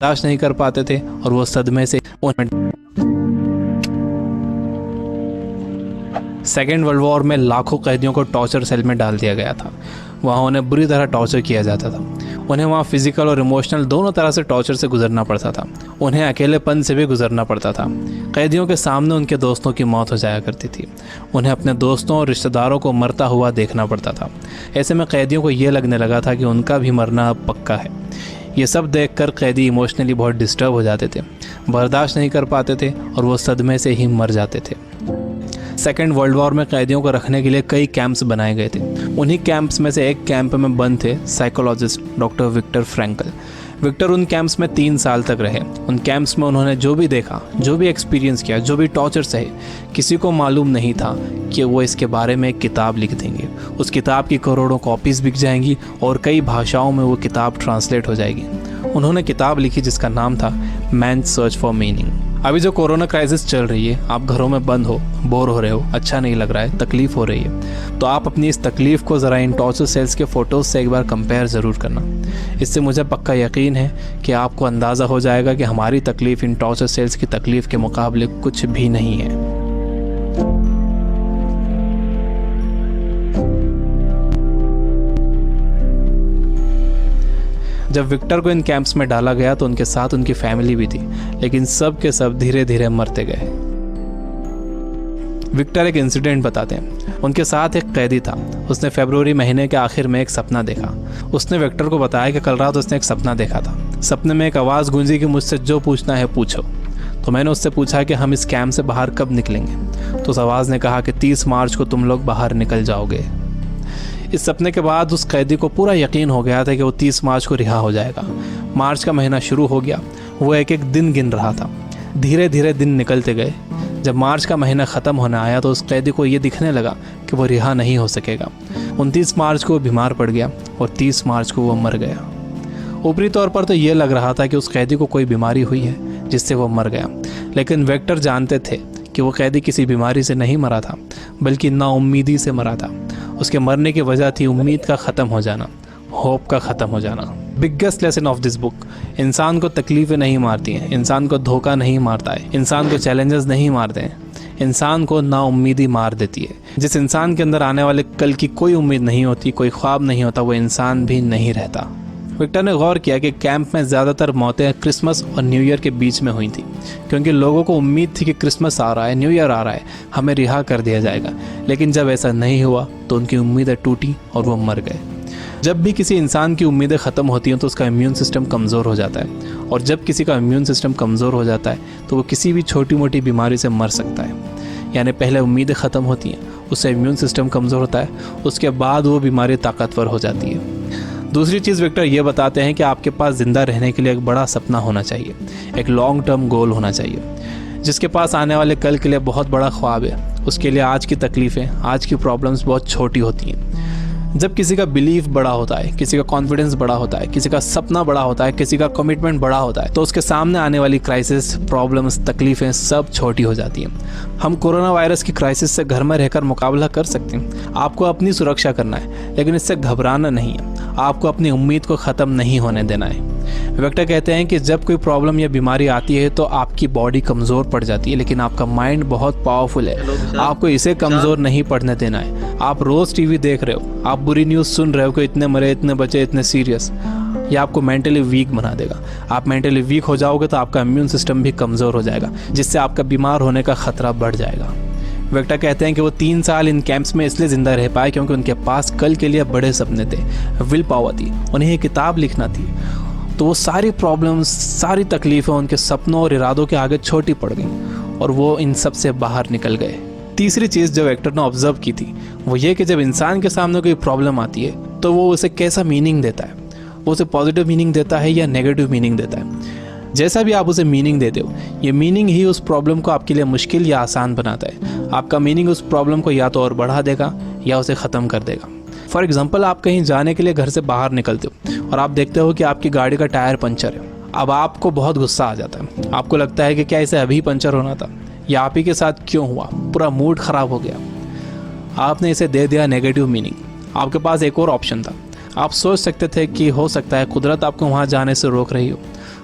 बर्दाश्त नहीं कर पाते थे और वो सदमे से सेकेंड वर्ल्ड वॉर में लाखों कैदियों को टॉर्चर सेल में डाल दिया गया था। वहाँ उन्हें बुरी तरह टॉर्चर किया जाता था। उन्हें वहाँ फिजिकल और इमोशनल दोनों तरह से टॉर्चर से गुजरना पड़ता था। उन्हें अकेलेपन से भी गुजरना पड़ता था। कैदियों के सामने उनके दोस्तों की मौत हो जाया करती थी। उन्हें अपने दोस्तों और रिश्तेदारों को मरता हुआ देखना पड़ता था। ऐसे में कैदियों को ये लगने लगा था कि उनका भी मरना अब पक्का है। ये सब देखकर कैदी इमोशनली बहुत डिस्टर्ब हो जाते थे, बर्दाश्त नहीं कर पाते थे और वो सदमे से ही मर जाते थे। सेकेंड वर्ल्ड वॉर में कैदियों को रखने के लिए कई कैंप्स बनाए गए थे। उन्हीं कैंप्स में से एक कैंप में बंद थे psychologist doctor Victor Frankl. Victor उन कैंप्स में 3 साल तक रहे। उन कैंप्स में उन्होंने जो भी देखा, जो भी एक्सपीरियंस किया, जो भी टॉर्चर सहे, किसी को मालूम नहीं था कि वो इसके बारे में एक किताब लिख देंगे। उस किताब की करोड़ों कॉपीज़ बिक जाएंगी और कई भाषाओं में वो किताब ट्रांसलेट हो जाएगी। उन्होंने किताब लिखी जिसका नाम था मैन सर्च फॉर मीनिंग। अभी जो कोरोना क्राइसिस चल रही है, आप घरों में बंद हो, बोर हो रहे हो, अच्छा नहीं लग रहा है, तकलीफ़ हो रही है, तो आप अपनी इस तकलीफ़ को ज़रा इन टॉर्चर सेल्स के फ़ोटोज़ से एक बार कंपेयर ज़रूर करना। इससे मुझे पक्का यकीन है कि आपको अंदाज़ा हो जाएगा कि हमारी तकलीफ़ इन टॉर्चर सेल्स की तकलीफ़ के मुकाबले कुछ भी नहीं है। जब विक्टर को इन कैंप्स में डाला गया तो उनके साथ उनकी फैमिली भी थी, लेकिन सब के सब धीरे धीरे मरते गए। विक्टर एक इंसिडेंट बताते हैं। उनके साथ एक कैदी था। उसने फरवरी महीने के आखिर में एक सपना देखा। उसने विक्टर को बताया कि कल रात उसने एक सपना देखा था। सपने में एक आवाज़ गूंजी कि मुझसे जो पूछना है पूछो। तो मैंने उससे पूछा कि हम इस कैंप से बाहर कब निकलेंगे। तो उस आवाज़ ने कहा कि 30 मार्च को तुम लोग बाहर निकल जाओगे। इस सपने के बाद उस कैदी को पूरा यकीन हो गया था कि वो 30 मार्च को रिहा हो जाएगा। मार्च का महीना शुरू हो गया। वो एक एक दिन गिन रहा था। धीरे धीरे दिन निकलते गए। जब मार्च का महीना ख़त्म होने आया तो उस कैदी को ये दिखने लगा कि वो रिहा नहीं हो सकेगा। 29 मार्च को वो बीमार पड़ गया और 30 मार्च को वो मर गया। ऊपरी तौर पर तो ये लग रहा था कि उस कैदी को कोई बीमारी हुई है जिससे वो मर गया, लेकिन विक्टर जानते थे कि वो कैदी किसी बीमारी से नहीं मरा था, बल्कि नाउम्मीदी से मरा था। उसके मरने की वजह थी उम्मीद का ख़त्म हो जाना, होप का ख़त्म हो जाना। Biggest lesson of this book, इंसान को तकलीफ़ें नहीं मारती हैं, इंसान को धोखा नहीं मारता है, इंसान को चैलेंजेस नहीं मारते हैं, इंसान को नाउम्मीदी मार देती है। जिस इंसान के अंदर आने वाले कल की कोई उम्मीद नहीं होती, कोई ख्वाब नहीं होता, वो इंसान भी नहीं रहता। विक्टर ने गौर किया कि कैंप में ज़्यादातर मौतें क्रिसमस और न्यू ईयर के बीच में हुई थी, क्योंकि लोगों को उम्मीद थी कि क्रिसमस आ रहा है, न्यू ईयर आ रहा है, हमें रिहा कर दिया जाएगा। लेकिन जब ऐसा नहीं हुआ तो उनकी उम्मीदें टूटी और वो मर गए। जब भी किसी इंसान की उम्मीदें ख़त्म होती हैं तो उसका इम्यून सिस्टम कमज़ोर हो जाता है, और जब किसी का इम्यून सिस्टम कमज़ोर हो जाता है तो वो किसी भी छोटी मोटी बीमारी से मर सकता है। यानी पहले उम्मीदें ख़त्म होती हैं, उससे इम्यून सिस्टम कमज़ोर होता है, उसके बाद वो बीमारी ताकतवर हो जाती है। दूसरी चीज़ विक्टर ये बताते हैं कि आपके पास ज़िंदा रहने के लिए एक बड़ा सपना होना चाहिए, एक लॉन्ग टर्म गोल होना चाहिए। जिसके पास आने वाले कल के लिए बहुत बड़ा ख्वाब है, उसके लिए आज की तकलीफ़ें, आज की प्रॉब्लम्स बहुत छोटी होती हैं। जब किसी का बिलीफ बड़ा होता है, किसी का कॉन्फिडेंस बड़ा होता है, किसी का सपना बड़ा होता है, किसी का कमिटमेंट बड़ा होता है, तो उसके सामने आने वाली क्राइसिस, प्रॉब्लम्स, तकलीफ़ें सब छोटी हो जाती हैं। हम कोरोना वायरस की क्राइसिस से घर में रहकर मुकाबला कर सकते हैं। आपको अपनी सुरक्षा करना है, लेकिन इससे घबराना नहीं है। आपको अपनी उम्मीद को ख़त्म नहीं होने देना है। विक्टर कहते हैं कि जब कोई प्रॉब्लम या बीमारी आती है तो आपकी बॉडी कमज़ोर पड़ जाती है, लेकिन आपका माइंड बहुत पावरफुल है। आपको इसे कमज़ोर नहीं पड़ने देना है। आप रोज़ टीवी देख रहे हो, आप बुरी न्यूज़ सुन रहे हो कि इतने मरे, इतने बचे, इतने सीरियस, यह आपको मेंटली वीक बना देगा। आप मेंटली वीक हो जाओगे तो आपका इम्यून सिस्टम भी कमज़ोर हो जाएगा, जिससे आपका बीमार होने का ख़तरा बढ़ जाएगा। विक्टर कहते हैं कि वो 3 साल इन कैंप्स में इसलिए ज़िंदा रह पाए क्योंकि उनके पास कल के लिए बड़े सपने थे, विल पावर थी, उन्हें एक किताब लिखना थी। तो वो सारी प्रॉब्लम्स, सारी तकलीफ़ें उनके सपनों और इरादों के आगे छोटी पड़ गईं और वो इन सब से बाहर निकल गए। तीसरी चीज़ जो विक्टर ने ऑब्जर्व की थी वो ये कि जब इंसान के सामने कोई प्रॉब्लम आती है तो वो उसे कैसा मीनिंग देता है। वो उसे पॉजिटिव मीनिंग देता है या नेगेटिव मीनिंग देता है। जैसा भी आप उसे मीनिंग देते हो, ये मीनिंग ही उस प्रॉब्लम को आपके लिए मुश्किल या आसान बनाता है। आपका मीनिंग उस प्रॉब्लम को या तो और बढ़ा देगा या उसे ख़त्म कर देगा। फॉर एग्जाम्पल, आप कहीं जाने के लिए घर से बाहर निकलते हो और आप देखते हो कि आपकी गाड़ी का टायर पंचर है। अब आपको बहुत गुस्सा आ जाता है। आपको लगता है कि क्या इसे अभी पंचर होना था, या आप ही के साथ क्यों हुआ, पूरा मूड ख़राब हो गया। आपने इसे दे दिया नेगेटिव मीनिंग। आपके पास एक और ऑप्शन था। आप सोच सकते थे कि हो सकता है कुदरत आपको वहाँ जाने से रोक रही हो,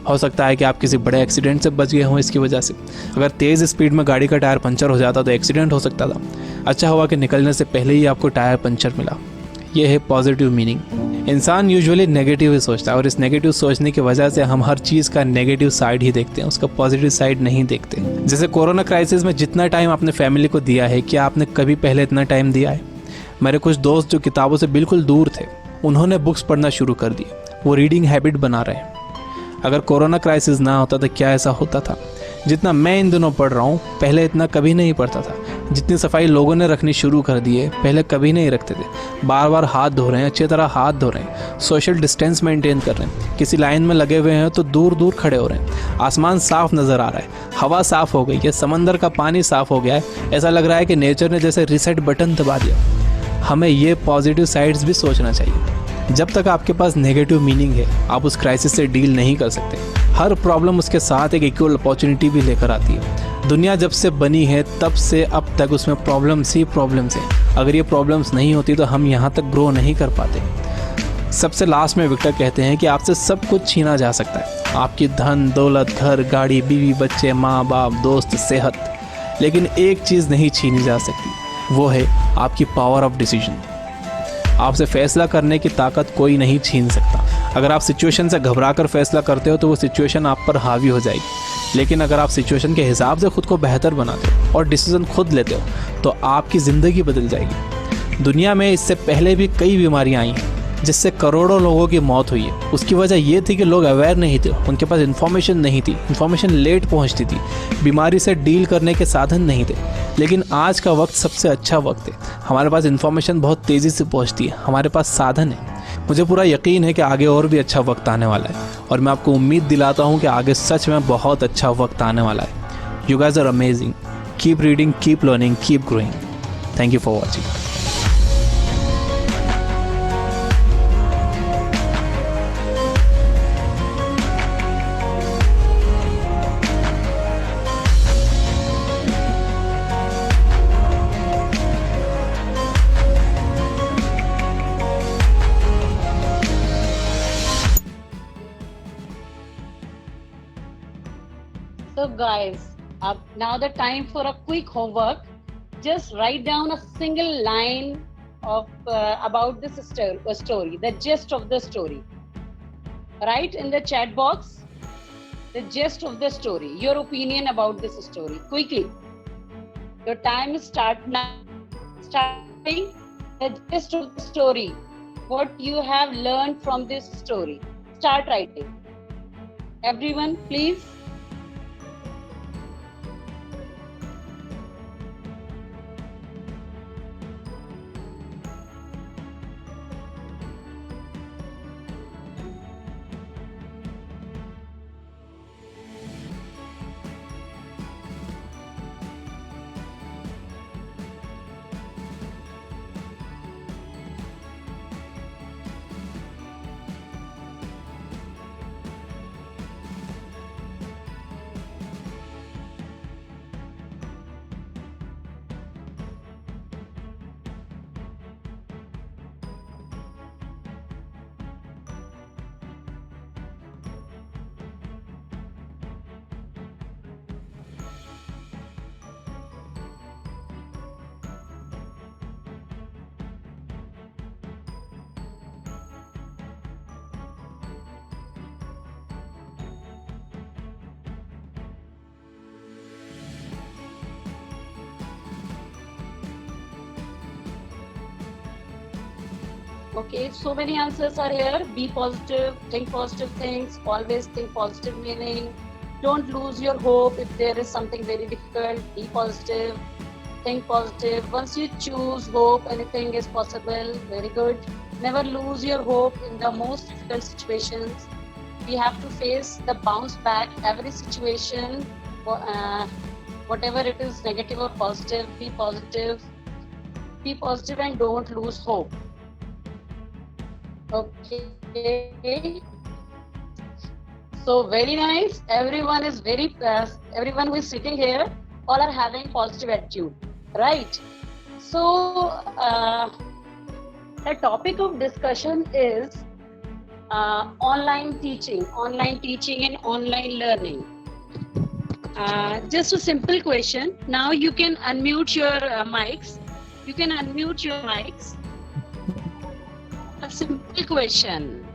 हो सकता है कि आप किसी बड़े एक्सीडेंट से बच गए हों इसकी वजह से। अगर तेज़ स्पीड में गाड़ी का टायर पंचर हो जाता तो एक्सीडेंट हो सकता था। अच्छा हुआ कि निकलने से पहले ही आपको टायर पंचर मिला। ये है पॉजिटिव मीनिंग। इंसान यूजुअली नेगेटिव ही सोचता है और इस नेगेटिव सोचने की वजह से हम हर चीज़ का नेगेटिव साइड ही देखते हैं, उसका पॉजिटिव साइड नहीं देखते। जैसे कोरोना क्राइसिस में जितना टाइम आपने फैमिली को दिया है, क्या आपने कभी पहले इतना टाइम दिया है? मेरे कुछ दोस्त जो किताबों से बिल्कुल दूर थे, उन्होंने बुक्स पढ़ना शुरू कर दी। वो रीडिंग हैबिट बना रहे हैं। अगर कोरोना क्राइसिस ना होता तो क्या ऐसा होता था? जितना मैं इन दिनों पढ़ रहा हूँ, पहले इतना कभी नहीं पढ़ता था। जितनी सफाई लोगों ने रखनी शुरू कर दी है, पहले कभी नहीं रखते थे। बार बार हाथ धो रहे हैं, अच्छी तरह हाथ धो रहे हैं, सोशल डिस्टेंस मेंटेन कर रहे हैं। किसी लाइन में लगे हुए हैं तो दूर दूर खड़े हो रहे हैं। आसमान साफ नज़र आ रहा है, हवा साफ हो गई है, समंदर का पानी साफ हो गया है। ऐसा लग रहा है कि नेचर ने जैसे रीसेट बटन दबा दिया। हमें ये पॉजिटिव साइड्स भी सोचना चाहिए। जब तक आपके पास नेगेटिव मीनिंग है, आप उस क्राइसिस से डील नहीं कर सकते। हर प्रॉब्लम उसके साथ एक इक्वल अपॉर्चुनिटी भी लेकर आती है। दुनिया जब से बनी है तब से अब तक उसमें प्रॉब्लम्स ही प्रॉब्लम्स हैं। अगर ये प्रॉब्लम्स नहीं होती तो हम यहाँ तक ग्रो नहीं कर पाते। सबसे लास्ट में विक्टर कहते हैं कि आपसे सब कुछ छीना जा सकता है, आपकी धन दौलत, घर, गाड़ी, बीवी, बच्चे, माँ बाप, दोस्त, सेहत, लेकिन एक चीज़ नहीं छीनी जा सकती, वो है आपकी पावर ऑफ डिसीजन। आपसे फैसला करने की ताकत कोई नहीं छीन सकता। अगर आप सिचुएशन से घबराकर फैसला करते हो तो वो सिचुएशन आप पर हावी हो जाएगी, लेकिन अगर आप सिचुएशन के हिसाब से खुद को बेहतर बनाते हो और डिसीजन खुद लेते हो तो आपकी ज़िंदगी बदल जाएगी। दुनिया में इससे पहले भी कई बीमारियां आई हैं जिससे करोड़ों लोगों की मौत हुई है। उसकी वजह ये थी कि लोग अवेयर नहीं थे, उनके पास इन्फॉर्मेशन नहीं थी, इन्फॉर्मेशन लेट पहुंचती थी, बीमारी से डील करने के साधन नहीं थे। लेकिन आज का वक्त सबसे अच्छा वक्त है। हमारे पास इन्फॉर्मेशन बहुत तेज़ी से पहुंचती है, हमारे पास साधन है। मुझे पूरा यकीन है कि आगे और भी अच्छा वक्त आने वाला है और मैं आपको उम्मीद दिलाता हूँ कि आगे सच में बहुत अच्छा वक्त आने वाला है। You guys are amazing. Keep reading, keep learning, keep growing. Thank you for watching. So guys, now the time for a quick homework. Just write down a single line of about this story, the gist of the story. Write in the chat box the gist of the story, your opinion about this story, quickly. Your time start now. Starting the gist of the story, what you have learned from this story. Start writing. Everyone, please. Okay, so many answers are here. Be positive, think positive things, always think positive meaning. Don't lose your hope if there is something very difficult. Be positive, think positive. Once you choose hope, anything is possible. Very good. Never lose your hope in the most difficult situations. We have to face the bounce back. Every situation, whatever it is, negative or positive, be positive. Be positive and don't lose hope. Okay, so very nice. Everyone is everyone who is sitting here, all are having positive attitude, right? So the topic of discussion is online teaching and online learning. Just a simple question. Now you can unmute your mics. You can unmute your mics. A simple question.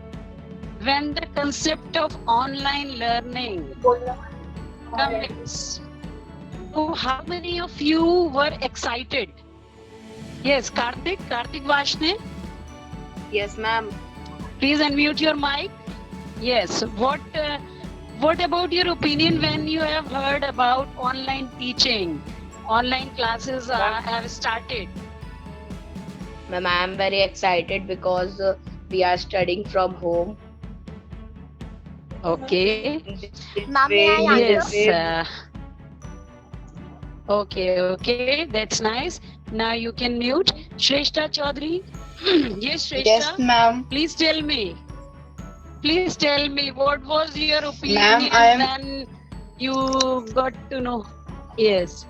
When the concept of online learning comes, so how many of you were excited? Yes, Karthik Vashne, Yes, ma'am. please unmute your mic. Yes, what about your opinion when you have heard about online teaching? Online classes have started. Ma'am, I am very excited because we are studying from home. Okay. In this Ma'am, may way, I in Yes. this way, Okay. That's nice. Now you can mute. Shrestha Chaudhary. Yes, Shrestha. Yes, ma'am. Please tell me what was your opinion Ma'am, I am- when you got to know? Yes.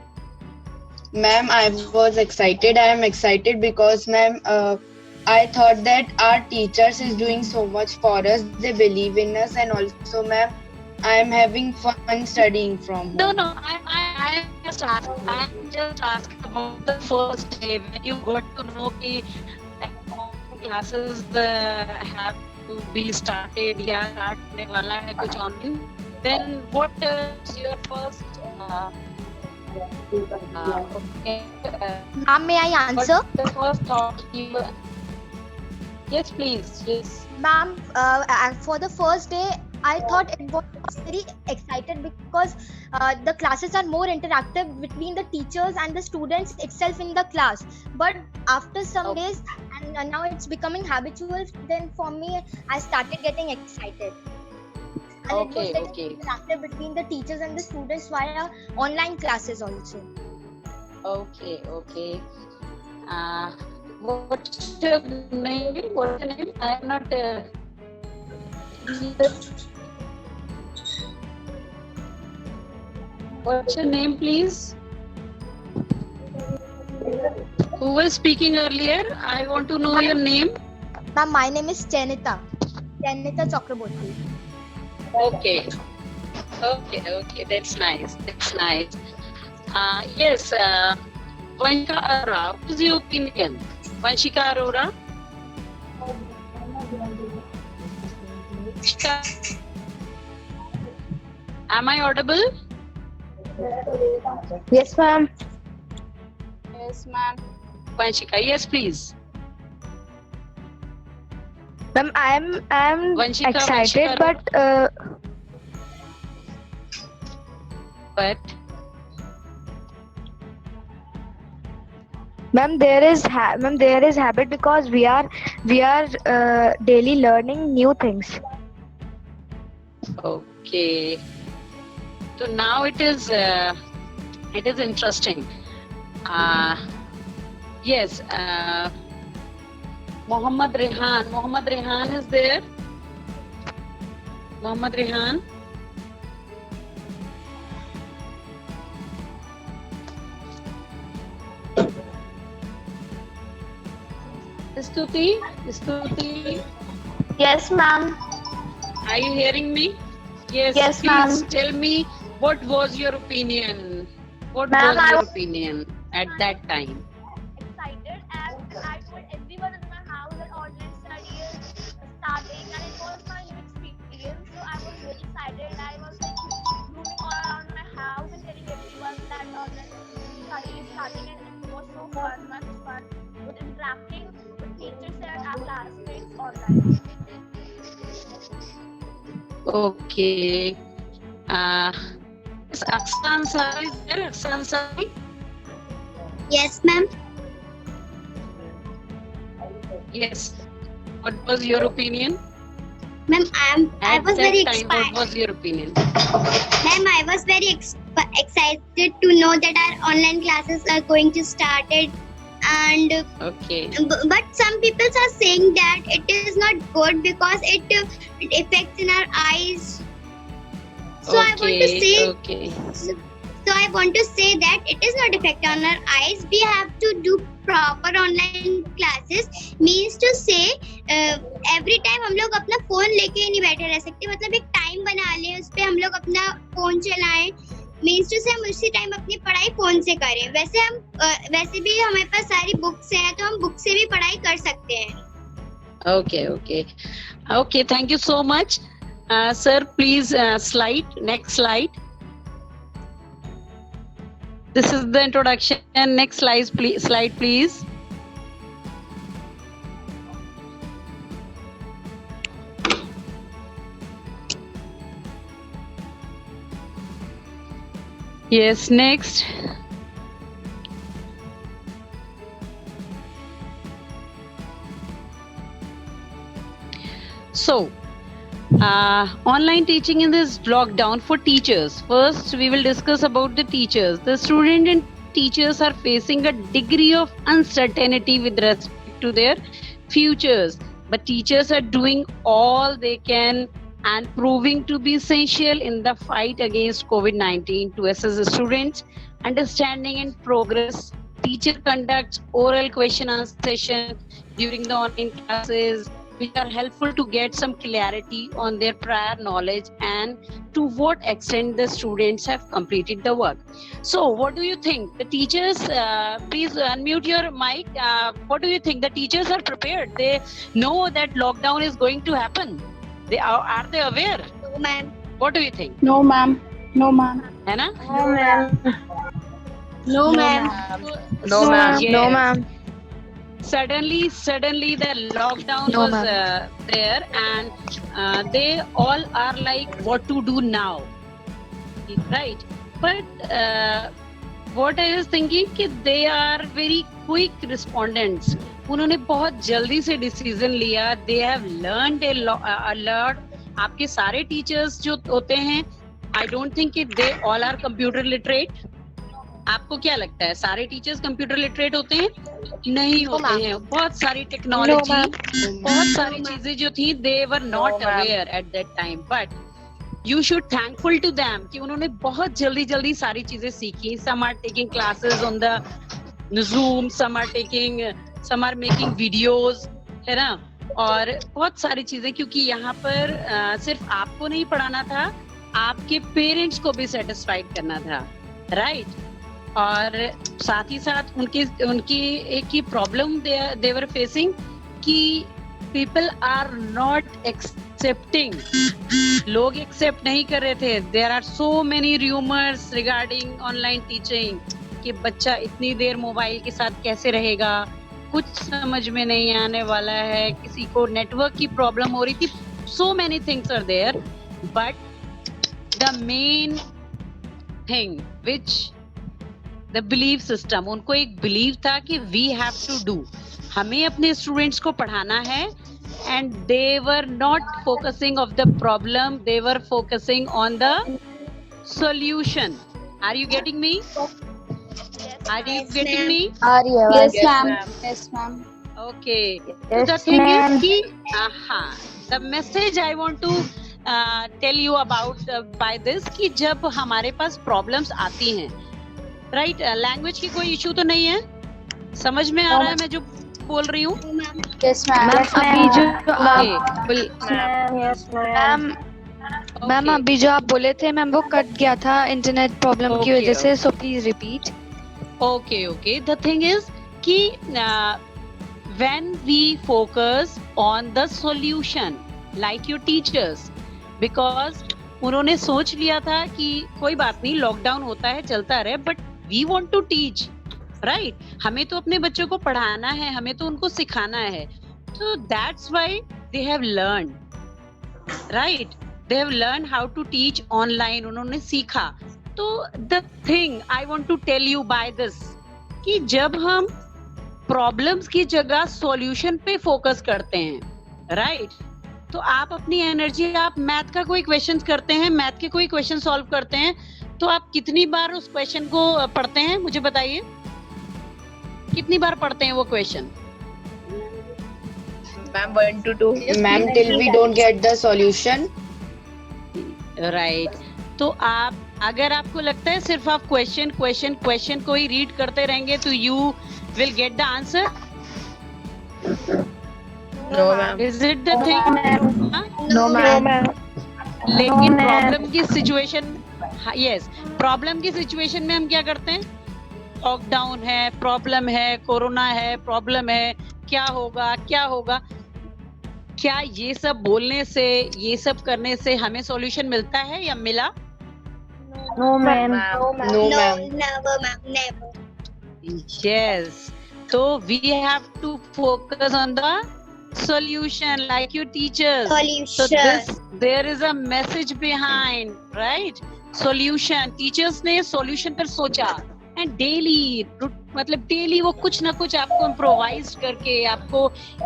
Ma'am, I was excited. I am excited because, ma'am, I thought that our teachers is doing so much for us. They believe in us, and also, ma'am, I am having fun studying from home. No. I just asked about the first day when you got to know कि online classes have to be started या start होने वाला है कुछ online. Then what is your first? Okay. Ma'am, may I answer? What's the first thought you were? Yes, please. Yes. Ma'am, for the first day, I thought it was very excited because the classes are more interactive between the teachers and the students itself in the class. But after some days, and now it's becoming habitual, then for me, I started getting excited. And Okay, it was okay. very interactive between the teachers and the students via online classes also. Okay. What's your name? I am not. What's your name, please? Who was speaking earlier? I want to know your name. Ma'am, my name is Chanita Chakraborty. Okay. That's nice. Yes. Vanshika Arora, what is your opinion? Vanshika Arora? Am I audible? yes, ma'am. Yes, ma'am. Vanshika, yes, please. Ma'am, I'm Vanshika, excited, Vanshika. But ma'am, there is habit because we are daily learning new things. okay. So now it is interesting. Yes. Mohammad Rehan is there. Mohammad Rehan. Stuti. Yes, ma'am. Are you hearing me? Yes, Yes, please ma'am. tell me what was your opinion? What Ma'am, was I your was- opinion at that time? Excited, and I told everyone in my house that online study is starting, and it was my new experience. So I was very excited. I was like roaming all around my house and telling everyone that online study is starting, and it was so much fun with interacting with teachers and our classmates online. Okay. Is Aksa Ansari is there? Aksa Ansari? Yes, ma'am. Yes. What was your opinion? Ma'am, I At was that very time, what excited. was your opinion? Ma'am, I was very excited to know that our online classes are going to start it, and Okay. but some people are saying that it is not good because it affects in our eyes. So I want to say, Okay. So I want to say that it is not effect on our eyes. We have to do proper online classes. Means to say every time हम लोग अपना phone लेके नहीं बैठे रह सकते. मतलब एक टाइम बना लें, उस पे हम लोग अपना फोन चलाएं. मीन्स टू से हम उसी टाइम अपनी पढ़ाई फोन से करें. वैसे भी हमारे पास सारी बुक्स हैं, तो हम बुक से भी पढ़ाई कर सकते हैं. Okay, thank you so much. Sir, please next slide. This is the introduction. Next slide, please. Yes, next. So, online teaching in this lockdown for teachers. First, we will discuss about the teachers. The student and teachers are facing a degree of uncertainty with respect to their futures. But teachers are doing all they can and proving to be essential in the fight against COVID-19 to assess the students' understanding and progress. Teacher conducts oral question answer session during the online classes, which are helpful to get some clarity on their prior knowledge and to what extent the students have completed the work. So what do you think? The teachers, please unmute your mic. What do you think? The teachers are prepared. They know that lockdown is going to happen. Are they aware? No, ma'am. What do you think? No, ma'am. No, ma'am. है ना? No, ma'am. No, ma'am. No, ma'am. Yes. No, ma'am. Suddenly the lockdown No, was ma'am. there, and they all are like, what to do now, right? But what I was thinking कि they are very quick respondents. उन्होंने बहुत जल्दी से decision लिया. They have learned a lot. आपके सारे teachers जो होते हैं, I don't think कि they all are computer literate. आपको क्या लगता है, सारे टीचर्स कंप्यूटर लिटरेट होते हैं? नहीं होते हैं. बहुत सारी टेक्नोलॉजी, बहुत सारी चीजें जो थी, they were not aware at that time. But you should thankful to them कि उन्होंने बहुत जल्दी सारी चीजें सीखी. Some are taking classes on the Zoom, some are making videos, है ना? और बहुत सारी चीजें, क्योंकि यहाँ पर सिर्फ आपको नहीं पढ़ाना था, आपके पेरेंट्स को भी सेटिस्फाइड करना था, राइट? और साथ ही साथ उनकी एक ही प्रॉब्लम दे वर फेसिंग कि पीपल आर नॉट एक्सेप्टिंग. लोग एक्सेप्ट नहीं कर रहे थे. There are so many rumours regarding online teaching कि बच्चा इतनी देर मोबाइल के साथ कैसे रहेगा, कुछ समझ में नहीं आने वाला है, किसी को नेटवर्क की प्रॉब्लम हो रही थी. So many things are there, but the main thing which the believe system, उनको एक बिलीव था कि वी हैव टू डू, हमें अपने स्टूडेंट्स को पढ़ाना है. And they were not focusing of the problem, they were focusing on the solution. Are you getting me? Are you getting me? Yes, ma'am. Yes, ma'am. Okay. Yes, The thing ma'am. is कि the message I want to tell you about by this कि जब हमारे पास problems आती हैं, right? Language की कोई issue तो नहीं है? समझ में आ रहा है मैं जो बोल रही हूँ? Yes, ma'am. अभी जो मैम अभी जो आप बोले थे मैम, वो कट गया था इंटरनेट प्रॉब्लम की वजह से. So please repeat. Okay. The thing is कि when we focus on the solution, like your teachers, because उन्होंने सोच लिया था कि कोई बात नहीं, लॉकडाउन होता है, चलता रहे, but we want to teach, right? हमें तो अपने बच्चों को पढ़ाना है, हमें तो उनको सिखाना है. So that's why they have learned, right? They have learned how to teach online. उन्होंने सीखा. तो the thing I want to tell you by this कि जब हम प्रॉब्लम्स की जगह सॉल्यूशन पे फोकस करते हैं, राइट? तो आप अपनी एनर्जी, आप मैथ का कोई क्वेश्चन करते हैं, मैथ के कोई क्वेश्चन सॉल्व करते हैं, तो आप कितनी बार उस क्वेश्चन को पढ़ते हैं? मुझे बताइए, कितनी बार पढ़ते हैं वो question? Ma'am, 1 to 2. Ma'am, till we don't get the solution. Right. तो आप अगर आपको लगता है सिर्फ आप क्वेश्चन को ही रीड करते रहेंगे तो you will get the answer. No, ma'am. Is it the thing? No, ma'am. लेकिन No, ma'am. प्रॉब्लम की सिचुएशन, यस, प्रॉब्लम की सिचुएशन में हम क्या करते हैं? लॉकडाउन है, प्रॉब्लम है, कोरोना है, प्रॉब्लम है, क्या होगा क्या होगा. क्या ये सब बोलने से, ये सब करने से हमें सॉल्यूशन मिलता है या मिला? No, ma'am. No, No, ma'am. never, ma'am, never. Yes. So we have to focus on the solution, like your teachers. So Solution. there is a message behind, right? Solution. Teachers ने solution पर सोचा and daily, मतलब daily वो कुछ ना कुछ आपको improvise करके आपको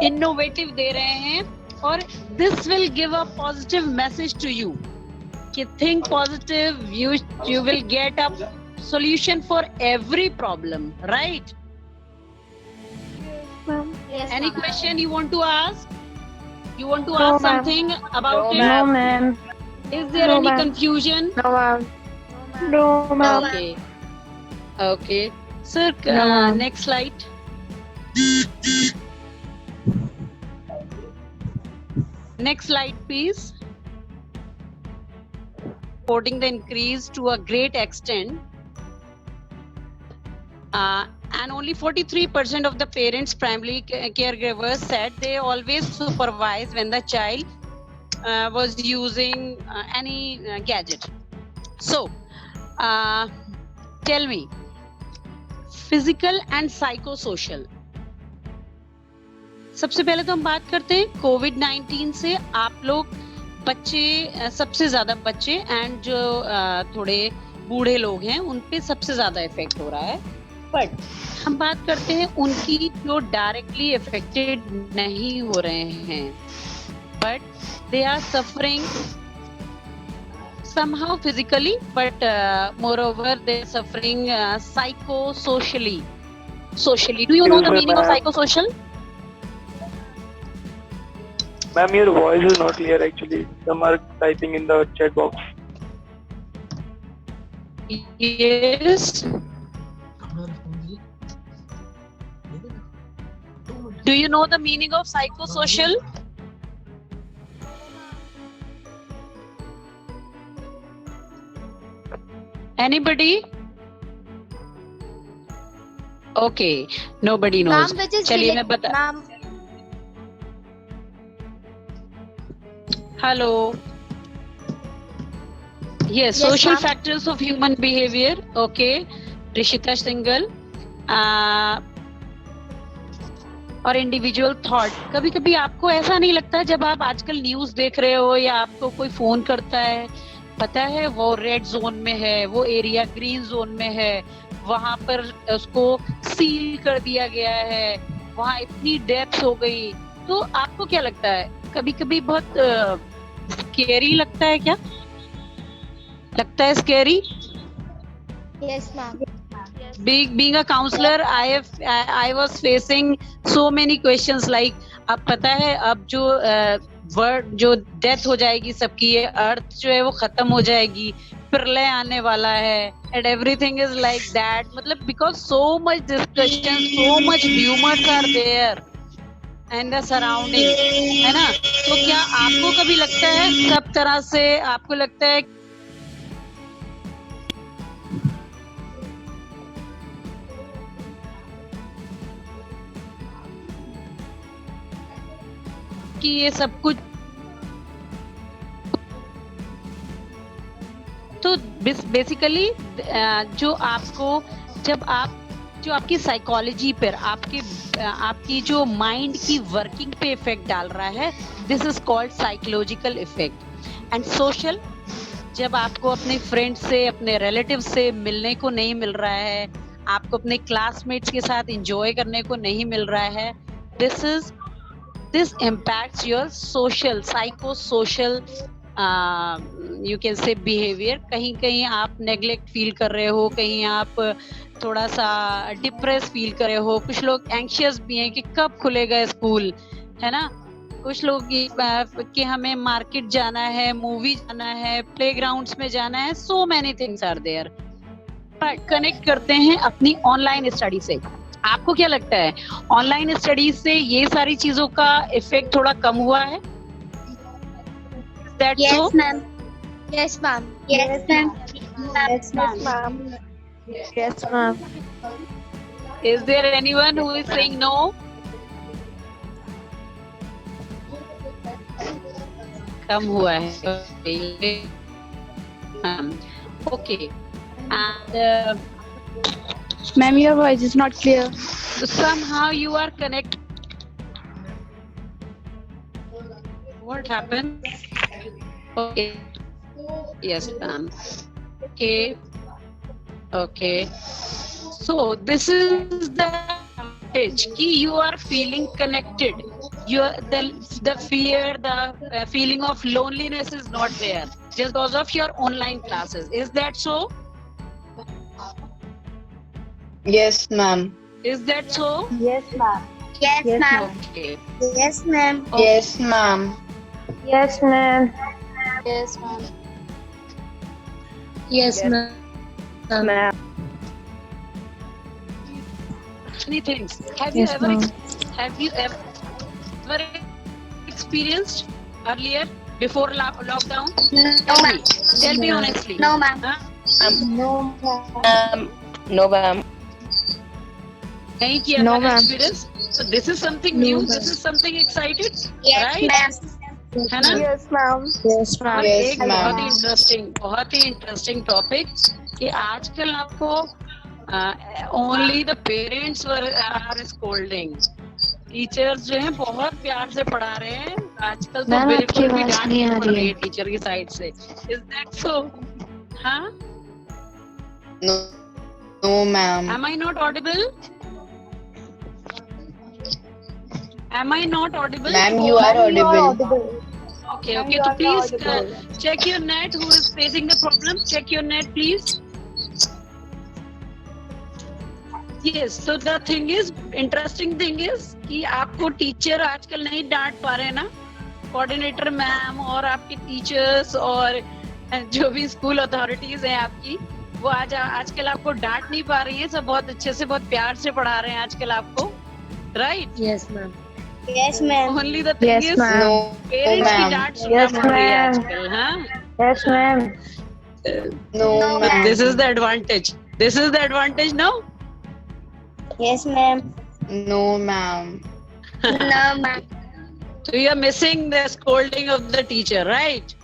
innovative दे रहे हैं, और this will give a positive message to you कि think positive, you will get a solution for every problem, right? Yes, Any ma'am. question you want to ask? You want to No, ask ma'am. something about No, it? No, ma'am. Is there No, any ma'am. confusion? No, ma'am. No, ma'am. Okay. Okay. Sir, No, ma'am. next slide. Next slide, please. Reporting the increase to a great extent. And only 43% of the parents, primary caregivers said they always supervise when the child was using any gadget. So, tell me, physical and psychosocial. सबसे पहले तो हम बात करते हैं कोविड-19 से आप लोग बच्चे, सबसे ज्यादा बच्चे एंड जो थोड़े बूढ़े लोग हैं उन पे सबसे ज्यादा इफेक्ट हो रहा है. बट हम बात करते हैं उनकी जो डायरेक्टली अफेक्टेड नहीं हो रहे हैं, but they are suffering somehow physically, but moreover they are suffering psychosocially. Socially, do you know the meaning of psychosocial? Ma'am, your voice is not clear actually. Some are typing in the chat box. Yes. Do you know the meaning of psychosocial? Anybody? Okay, nobody knows. Ma'am, which is चलिए मैं बता. ma'am, Hello. Yes, Yes, social ma'am. factors of human behavior. Okay, Rishita Singhal. और individual thought. कभी कभी आपको ऐसा नहीं लगता जब आप आजकल न्यूज देख रहे हो या आपको कोई फोन करता है, पता है वो रेड जोन में है, वो एरिया ग्रीन जोन में है, वहां पर उसको सील कर दिया गया है, वहां इतनी डेथ हो गई, तो आपको क्या लगता है? कभी कभी बहुत स्केरी लगता है क्या? लगता है scary? yes, ma'am. Being a counselor, I was facing so many questions like, अब पता है अब जो वर्ड जो डेथ हो जाएगी सबकी, ये अर्थ जो है वो खत्म हो जाएगी, प्रलय आने वाला है, and everything is like that. मतलब because so much discussion, so much rumors are there and the surrounding, है ना? तो क्या आपको कभी लगता है सब तरह से आपको लगता है कि ये सब कुछ, तो बेसिकली जो आपको जब आप जो आपकी साइकोलॉजी पर आपकी जो माइंड की वर्किंग पे इफेक्ट डाल रहा है, this is called psychological effect. And social, जब आपको अपने फ्रेंड से, अपने रिलेटिव से मिलने को नहीं मिल रहा है, आपको अपने क्लासमेट्स के साथ एंजॉय करने को नहीं मिल रहा है, this impacts your social, psychosocial you can say behavior. कहीं कहीं आप neglect feel कर रहे हो, कहीं आप थोड़ा सा डिप्रेस फील कर रहे हो, कुछ लोग एंशियस भी हैं कि कब खुलेगा स्कूल, है ना? कुछ लोग कि हमें मार्केट जाना है, मूवी जाना है, प्लेग्राउंड्स में जाना है, so many things are there. But connect करते हैं अपनी ऑनलाइन स्टडी से। आपको क्या लगता है ऑनलाइन स्टडी से ये सारी चीजों का इफेक्ट थोड़ा कम हुआ है? That's so? Yes, ma'am. Yes, ma'am. Yes, ma'am. Yes, ma'am. Yes, ma'am. Is there anyone who is saying no? कम हुआ है। Okay. And Ma'am, your voice is not clear. somehow you are connected. What happened? Okay. Yes, ma'am. Okay. Okay. So this is the advantage कि you are feeling connected. The fear, the feeling of loneliness is not there just because of your online classes. Is that so? Yes, ma'am. Is that so? Yes, ma'am. Yes, Yes, ma'am. Okay. Yes, ma'am. Yes, ma'am. Yes, ma'am. Yes, ma'am. Yes, ma'am. Ma'am. Many things. Have Yes, you ma'am. ever experienced earlier before lockdown? No, ma'am. Tell me honestly. No, ma'am. Huh? No, ma'am. No, ma'am. नहीं किया No, था ma'am. experience? So this is something No, new. ma'am. This is something excited, Yes, right? ma'am. है ना? Yes, ma'am. Yes, ma'am. और Yes, एक ma'am. बहुत ही interesting topic कि आजकल आपको only the parents are scolding, teachers जो हैं बहुत प्यार से पढ़ा रहे हैं आजकल, तो मैम, बिल्कुल आपकी भी आवाज डांट नहीं नहीं आ पड़ रही रही है। है टीचर की साइड से। Is that so? हाँ, No, no, ma'am. am I not audible? Am I not audible? Ma'am, you are audible. Okay, Ma'am, okay. you So are please audible. check your net. Who is facing the problem? Check your net, please. Yes. So the thing is, interesting thing is कि आपको teacher आजकल नहीं डांट पा रहे ना, coordinator ma'am और आपके टीचर्स और जो भी स्कूल अथॉरिटीज हैं आपकी, वो आजकल आपको डांट नहीं पा रही हैं, सब बहुत अच्छे से बहुत प्यार से पढ़ा रहे हैं आजकल आपको, right? Yes, ma'am. Yes, ma'am. Only the thing Yes, is ma'am. No, parents की ma'am. डांट सुनना Yes, पड़ रही है ma'am. आजकल। हाँ, Yes, ma'am. No, ma'am. this is the advantage. This is the advantage, no? Yes, ma'am. No, ma'am. No, ma'am. So you are missing the scolding of the teacher, right?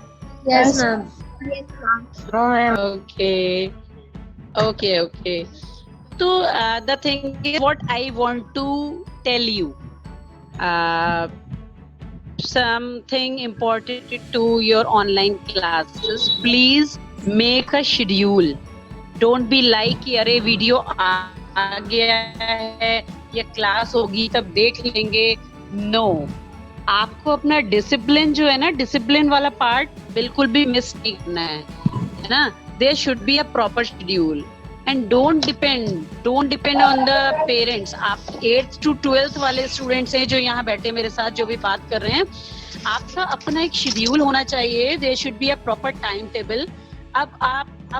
Yes, ma'am. Yes, ma'am. No, ma'am. Okay. Okay. So the thing is, what I want to tell you, something important to your online classes. Please make a schedule. Don't be like कि अरे video आ गया है या class होगी तब देख लेंगे। No, आपको अपना डिसिप्लिन जो है ना, डिसिप्लिन वाला पार्ट बिल्कुल भी मिस नहीं करना है ना। There should be a proper schedule and don't depend on the parents. आप 8th to 12th वाले स्टूडेंट्स हैं जो यहाँ बैठे मेरे साथ जो भी बात कर रहे हैं, आपका अपना एक शेड्यूल होना चाहिए। There should be a proper time table. अब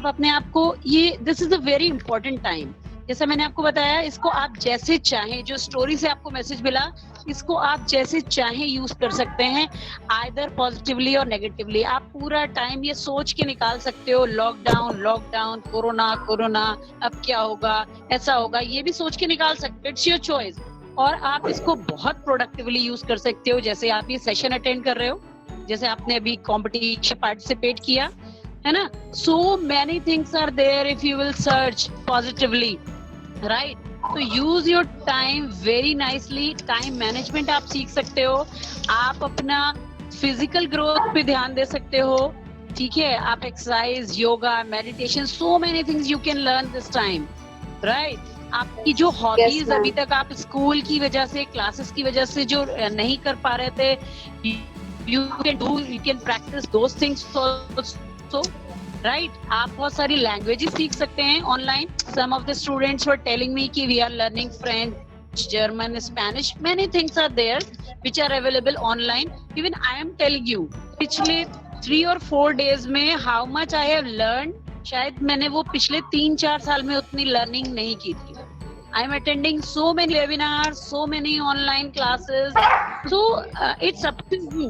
अपने आप को ये, this is a very important time. जैसा मैंने आपको बताया, इसको आप जैसे चाहें, जो स्टोरी से आपको मैसेज मिला, इसको आप जैसे चाहें यूज कर सकते हैं, आइदर पॉजिटिवली और नेगेटिवली। आप पूरा टाइम ये सोच के निकाल सकते हो, लॉकडाउन, कोरोना, अब क्या होगा, ऐसा होगा, ये भी सोच के निकाल सकते हो। It's your choice. और आप इसको बहुत प्रोडक्टिवली यूज कर सकते हो। जैसे आप ये सेशन अटेंड कर रहे हो, जैसे आपने अभी कॉम्पिटिशन पार्टिसिपेट किया है ना। So many things are there if you will search positively, right? तो use your time very nicely. Time management आप सीख सकते हो। आप अपना फिजिकल ग्रोथ पे ध्यान दे सकते हो, ठीक है? आप exercise, yoga, meditation, so many things you can learn this time, right? आपकी जो हॉबीज अभी तक आप स्कूल की वजह से, क्लासेस की वजह से जो नहीं कर पा रहे थे, you can practice those things also, right? आप बहुत सारी लैंग्वेजेस सीख सकते हैं online. Some of the students were telling me कि we are learning French, German, Spanish, many things are there which are available online. Even I am telling you, पिछले 3 or 4 days में how much I have learned, शायद मैंने वो पिछले 3-4 साल में उतनी लर्निंग नहीं की थी. I am attending so many webinars, so many online classes. So it's up to you.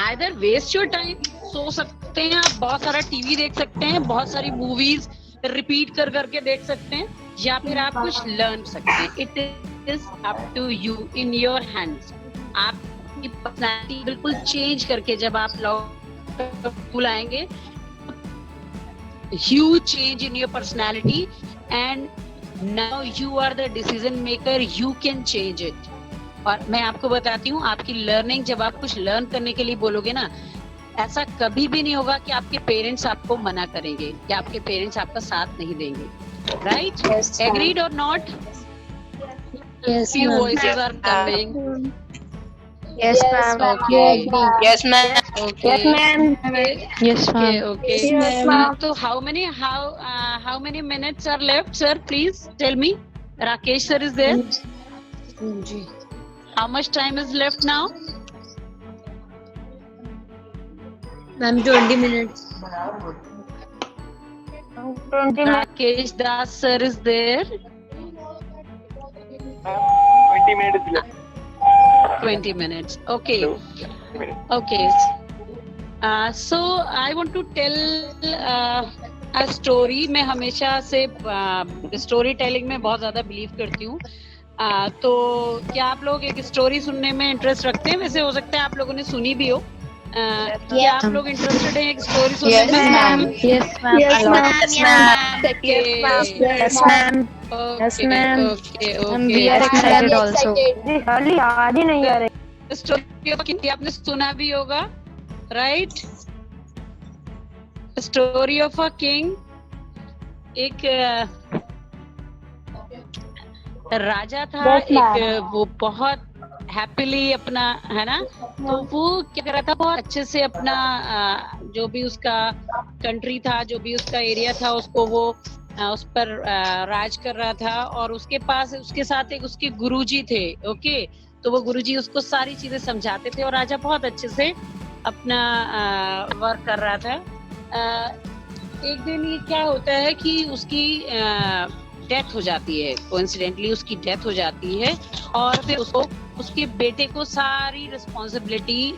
Either waste your time, सो सकते हैं आप, बहुत सारा टीवी देख सकते हैं, बहुत सारी मूवीज रिपीट कर करके देख सकते हैं, या फिर आप कुछ लर्न सकते हैं. It is up to you, in your hands. आपकी पर्सनालिटी बिल्कुल चेंज करके जब आप लोग स्कूल आएंगे, huge change in your personality, and now you are the decision maker, you can change it. और मैं आपको बताती हूँ, आपकी लर्निंग, जब आप कुछ लर्न करने के लिए बोलोगे ना, ऐसा कभी भी नहीं होगा कि आपके पेरेंट्स आपको मना करेंगे या आपके पेरेंट्स आपका साथ नहीं देंगे. राइट? एग्रीड और not? Few voices are coming. Yes, ma'am. Okay. Yes, ma'am. Okay. Yes, ma'am. Yes, Okay. ma'am. Okay. Yes, ma'am. So how many minutes are left, sir? Please tell me. Rakesh sir is there. How much time is left now? Ma'am, 20 minutes. 20 minutes. Rakesh Das sir is there. 20 minutes left. 20 minutes. Okay. So, minutes. Okay. So I want to tell a story. मैं हमेशा से story telling में बहुत ज्यादा believe करती हूँ. तो क्या आप लोग एक स्टोरी सुनने में इंटरेस्ट रखते हैं? वैसे हो सकता है आप लोगों ने सुनी भी हो. क्या आप लोग इंटरेस्टेड हैं एक स्टोरी सुनने Yes, में? ma'am. Yes, ma'am. Yes, ma'am. Yes, ma'am. Yes, ma'am. Yes, ma'am. Okay. We are excited also. Early आज ही नहीं आ रहे. स्टोरी ऑफ किंग आपने सुना भी होगा, right? Story of a king. एक राजा था, एक वो बहुत हैप्पीली अपना, है ना, तो वो क्या कर रहा था, बहुत अच्छे से अपना जो भी उसका कंट्री था, जो भी उसका एरिया था, उसको वो उस पर राज कर रहा था. और उसके पास उसके साथ एक उसके गुरुजी थे. ओके, तो वो गुरुजी उसको सारी चीजें समझाते थे और राजा बहुत अच्छे से अपना वर्क कर रहा था. एक दिन ये क्या होता है कि उसकी डेथ हो जाती है. कोइंसिडेंटली उसकी डेथ हो जाती है और फिर उसको, उसके बेटे को सारी रिस्पॉन्सिबिलिटी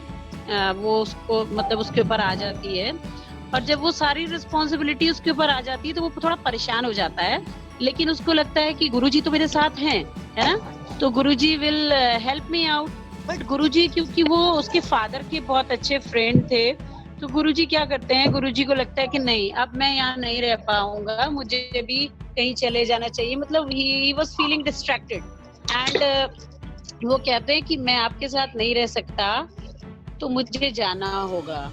वो उसको, मतलब उसके ऊपर आ जाती है. और जब वो सारी रिस्पॉन्सिबिलिटी उसके ऊपर आ जाती है तो वो थोड़ा परेशान हो जाता है, लेकिन उसको लगता है कि गुरुजी तो मेरे साथ हैं, है ना, तो Guruji will help me out. But Guruji, क्योंकि वो उसके फादर के बहुत अच्छे फ्रेंड थे, तो गुरुजी क्या करते हैं, गुरुजी को लगता है कि नहीं, अब मैं यहाँ नहीं रह पाऊंगा, मुझे भी कहीं चले जाना चाहिए. मतलब he was feeling distracted and वो कहते हैं कि मैं आपके साथ नहीं रह सकता, तो मुझे जाना होगा.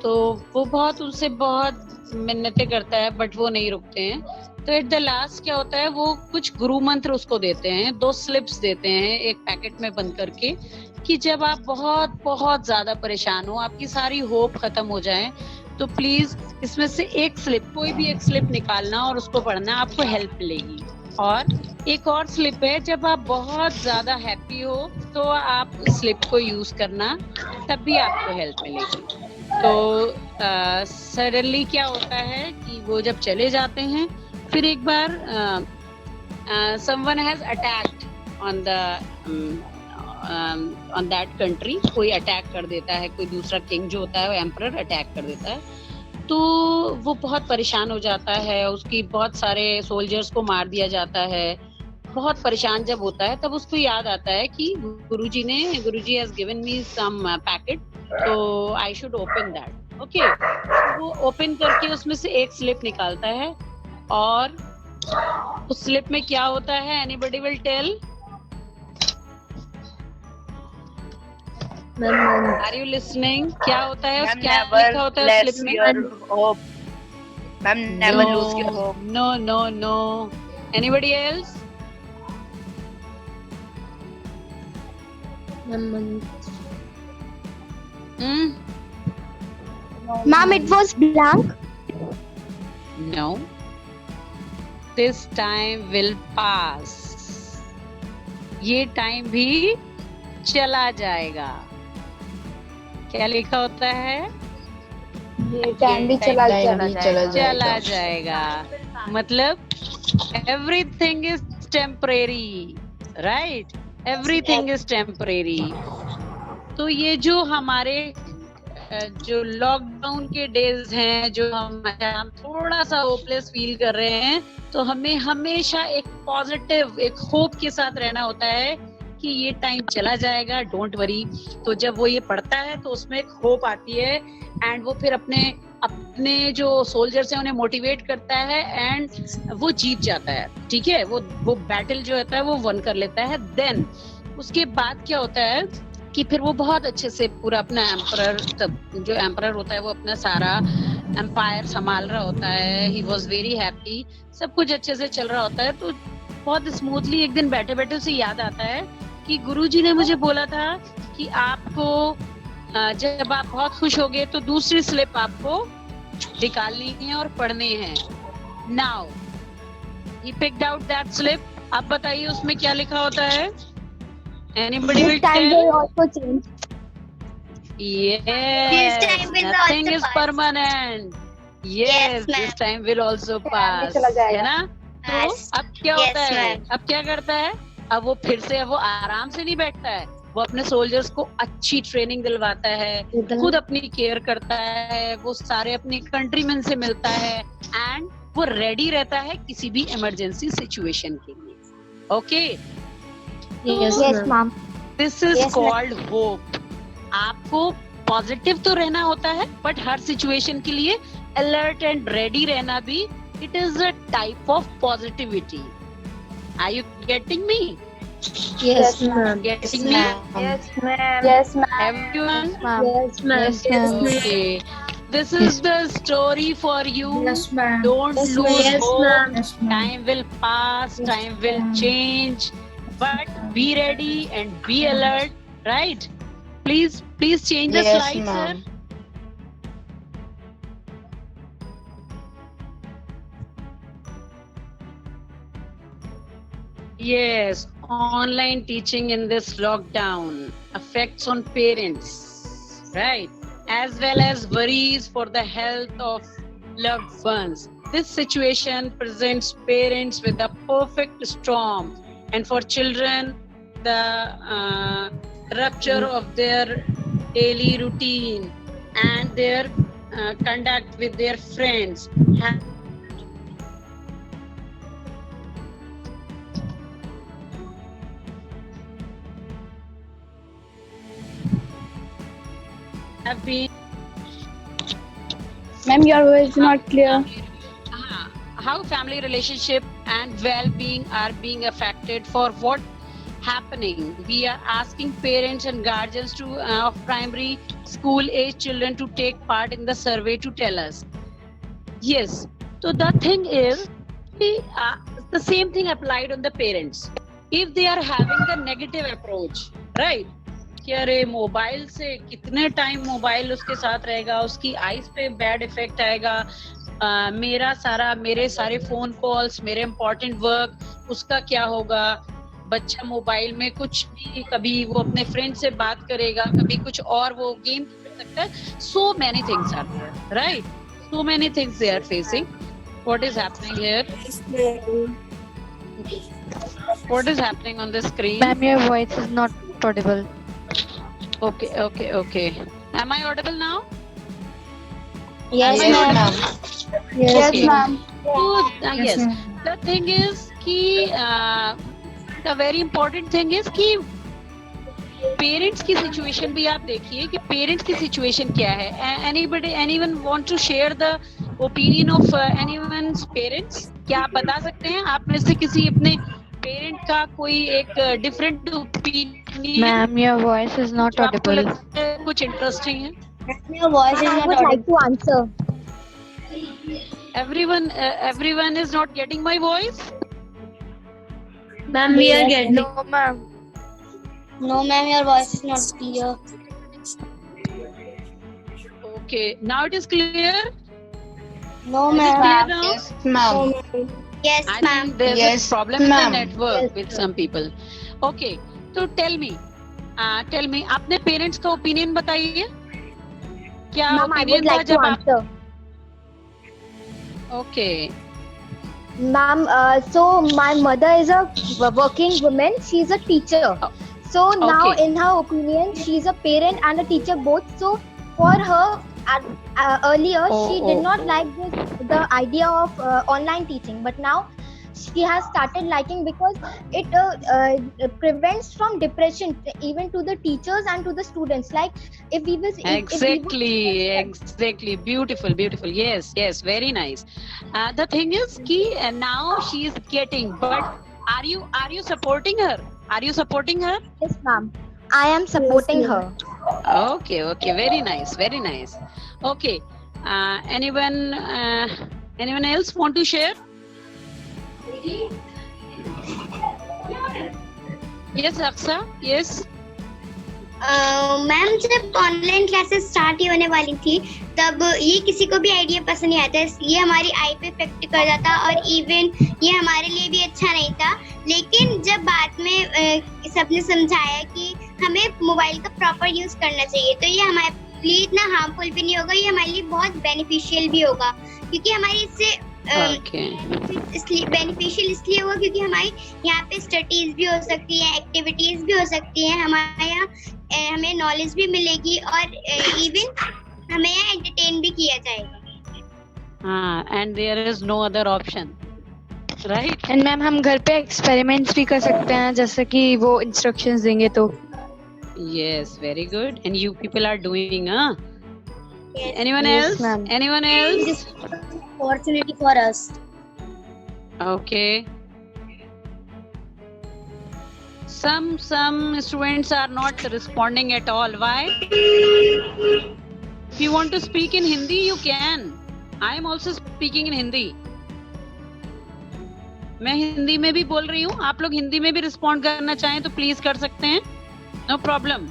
तो वो बहुत उनसे बहुत मिन्नतें करता है, बट वो नहीं रुकते हैं. तो एट द लास्ट क्या होता है, वो कुछ गुरु मंत्र उसको देते हैं, 2 स्लिप्स देते हैं एक पैकेट में बंद करके, कि जब आप बहुत बहुत ज्यादा परेशान हो, आपकी सारी होप खत्म हो जाए, तो प्लीज इसमें से एक स्लिप, कोई भी एक स्लिप निकालना और उसको पढ़ना, आपको हेल्प मिलेगी. और एक और स्लिप है, जब आप बहुत ज्यादा हैप्पी हो तो आप उस स्लिप को यूज करना, तब भी आपको हेल्प मिलेगी. तो सडनली क्या होता है कि वो जब चले जाते हैं, फिर एक बार someone has attacked on that country. कोई अटैक कर देता है, कोई दूसरा किंग जो होता है वो एम्परर अटैक कर देता है. तो वो बहुत परेशान हो जाता है, उसकी बहुत सारे सोल्जर्स को मार दिया जाता है. बहुत परेशान जब होता है, तब उसको याद आता है कि Guruji has given me some packet, तो I should open that. Okay, वो ओपन करके उसमें से एक स्लिप निकालता है, और उस स्लिप में क्या होता है, anybody will tell? Are you listening? क्या होता है, क्या लिखा होता है उस स्लिप में? Ma'am, never lose your hope. No. Anybody else? Ma'am, it was blank. No. This time will pass. ये टाइम भी चला जाएगा। क्या लिखा होता है? ये टाइम भी चला चला जाएगा। मतलब everything is temporary, right? Everything is temporary. तो ये जो हमारे जो लॉकडाउन के डेज हैं, जो हम थोड़ा सा होपलेस फील कर रहे हैं, तो हमें हमेशा एक पॉजिटिव, एक होप के साथ रहना होता है कि ये टाइम चला जाएगा, डोंट वरी। तो जब वो ये पढ़ता है तो उसमें एक होप आती है एंड वो फिर अपने जो सोल्जर्स हैं उन्हें मोटिवेट करता है एंड वो जीत जाता है। ठीक है, वो बैटल जो होता है वो वन कर लेता है। देन उसके बाद क्या होता है कि फिर वो बहुत अच्छे से पूरा अपना जो एम्परर होता है वो अपना सारा एम्पायर संभाल रहा होता है। ही वॉज वेरी हैप्पी, सब कुछ अच्छे से चल रहा होता है। तो बहुत स्मूथली एक दिन बैठे बैठे उसे याद आता है कि गुरुजी ने मुझे बोला था कि आपको जब आप बहुत खुश होगे तो दूसरी स्लिप आपको निकालनी है और पढ़नी है। Now he picked out that slip. आप बताइए उसमें क्या लिखा होता है? Anybody will tell? Yes, nothing is permanent. Yes, this time will also pass. है ना? तो अब क्या होता है? अब क्या करता है? अब वो फिर से वो आराम से नहीं बैठता है, वो अपने सोल्जर्स को अच्छी ट्रेनिंग दिलवाता है, खुद अपनी केयर करता है, वो सारे अपने कंट्रीमैन से मिलता है एंड वो रेडी रहता है किसी भी इमरजेंसी सिचुएशन के लिए। Okay, Yes, ma'am. This is called hope. आपको पॉजिटिव तो रहना होता है बट हर सिचुएशन के लिए अलर्ट एंड रेडी रहना भी, it is a type of positivity. Are you getting me? Yes, ma'am. Getting me? Yes, ma'am. Yes, ma'am. Everyone? Yes, ma'am. Yes, ma'am. Okay. This is the story for you. Yes, ma'am. Don't Yes, lose ma'am. hope. Yes, ma'am. Time will pass, time will change. But be ready and be alert, right? Please change the slide, sir. Yes, online teaching in this lockdown affects on parents, right? As well as worries for the health of loved ones. This situation presents parents with a perfect storm. And for children, the rupture of their daily routine and their conduct with their friends have been. Ma'am, your voice is not clear. How family relationship and well-being are being affected, for what happening. We are asking parents and guardians to of primary school age children to take part in the survey to tell us. Yes, so the thing is the same thing applied on the parents. If they are having the negative approach, right? कि अरे mobile से कितने time mobile उसके साथ रहेगा, उसकी eyes पे bad effect आएगा, मेरे सारे फोन कॉल्स, मेरे इम्पोर्टेंट वर्क, उसका क्या होगा। बच्चा मोबाइल में कुछ भी, कभी वो अपने फ्रेंड से बात करेगा, कभी कुछ और वो गेम खेल सकता है। So many things are there, right? So many things they are facing. What is happening here? What is happening on the screen? Ma'am, your voice is not audible. Okay. Am I audible now? Yes, ma'am. Yes, ma'am. Yes. The thing is कि the very important thing is कि parents की situation भी आप देखिए कि parents की situation क्या है. Anyone want to share the opinion of anyone's parents? क्या आप बता सकते हैं आप में से किसी अपने पेरेंट का कोई एक different opinion? Ma'am, your voice is not audible. कुछ इंटरेस्टिंग है? Your voice is not audible. I would like to answer. Everyone is not getting my voice? Ma'am, we are getting. No, ma'am. No, ma'am, your voice is not clear. Okay, now it is clear? No, Is it ma'am. clear now? Yes, ma'am. Yes, I ma'am. think there's Yes, a problem in the ma'am. network with some people. Okay, so tell me, tell me, आपने parents का opinion बताइए, क्या Ma'am, I would opinion था like to जब आप? answer. Okay, Ma'am, so my mother is a working woman. She's a teacher. So now, Okay. in her opinion, she's a parent and a teacher both. So for her, earlier she did not like the idea of online teaching, but now she has started liking because it prevents from depression even to the teachers and to the students. Like if we was exactly, beautiful, yes, very nice. The thing is ki now she is getting, but are you supporting her? Yes, ma'am. I am supporting her. Okay, very nice. Okay, anyone else want to share? Yes, Aksa, yes. Ma'am जब online classes start ही होने वाली थी तब ये किसी को भी idea पसंद नहीं आता, ये हमारी आई पे इफेक्ट कर जाता और इवन ये हमारे लिए भी अच्छा नहीं था। लेकिन जब बाद में सबने समझाया कि हमें मोबाइल का प्रॉपर यूज करना चाहिए, तो ये हमारे लिए इतना हार्मफुल भी नहीं होगा, ये हमारे लिए बहुत बेनिफिशियल भी होगा, क्योंकि हमारी इससे बेनिफिशियल इसलिए होगा क्योंकि हमारी यहाँ पे स्टडीज भी हो सकती है, एक्टिविटीज भी हो सकती है, हमारे यहाँ हमें नॉलेज भी मिलेगी और इवन हमें यहाँ एंटरटेन भी किया जाएगा। And there is no other option, right? And ma'am हम घर पे एक्सपेरिमेंट्स भी कर सकते हैं, जैसे कि वो इंस्ट्रक्शंस देंगे तो। Yes, very good, and you people are doing, anyone Yes, else? ma'am. Anyone else? Opportunity for us. Okay. Some students are not responding at all. Why? If you want to speak in Hindi, you can. I am also speaking in Hindi. मैं हिंदी में भी बोल रही हूँ, आप लोग हिंदी में भी रिस्पॉन्ड करना चाहें तो प्लीज कर सकते हैं, no problem.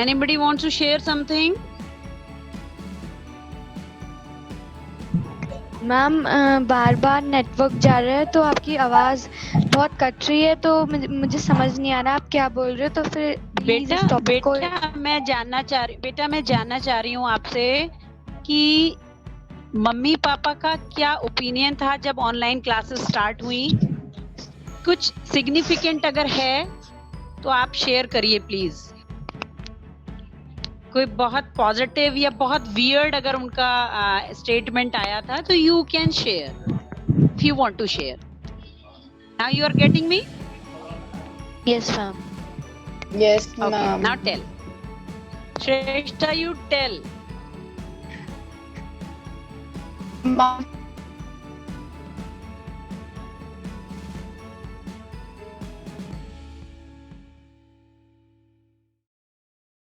Anybody wants to share something? Ma'am बार बार नेटवर्क जा रहा है तो आपकी आवाज बहुत कट रही है, तो मुझे समझ नहीं आ रहा आप क्या बोल रहे हो, तो फिर प्लीज इस टॉपिक को। बेटा मैं जानना चाह रही हूँ आपसे कि मम्मी पापा का क्या ओपिनियन था जब ऑनलाइन क्लासेस स्टार्ट हुई। कुछ सिग्निफिकेंट अगर है तो आप शेयर करिए प्लीज। कोई बहुत पॉजिटिव या बहुत वियर्ड अगर उनका स्टेटमेंट आया था तो you can share if you want to share. Now you are getting me? Yes ma'am. Yes, Okay, ma'am. now tell. Shrestha, you tell. Ma'am,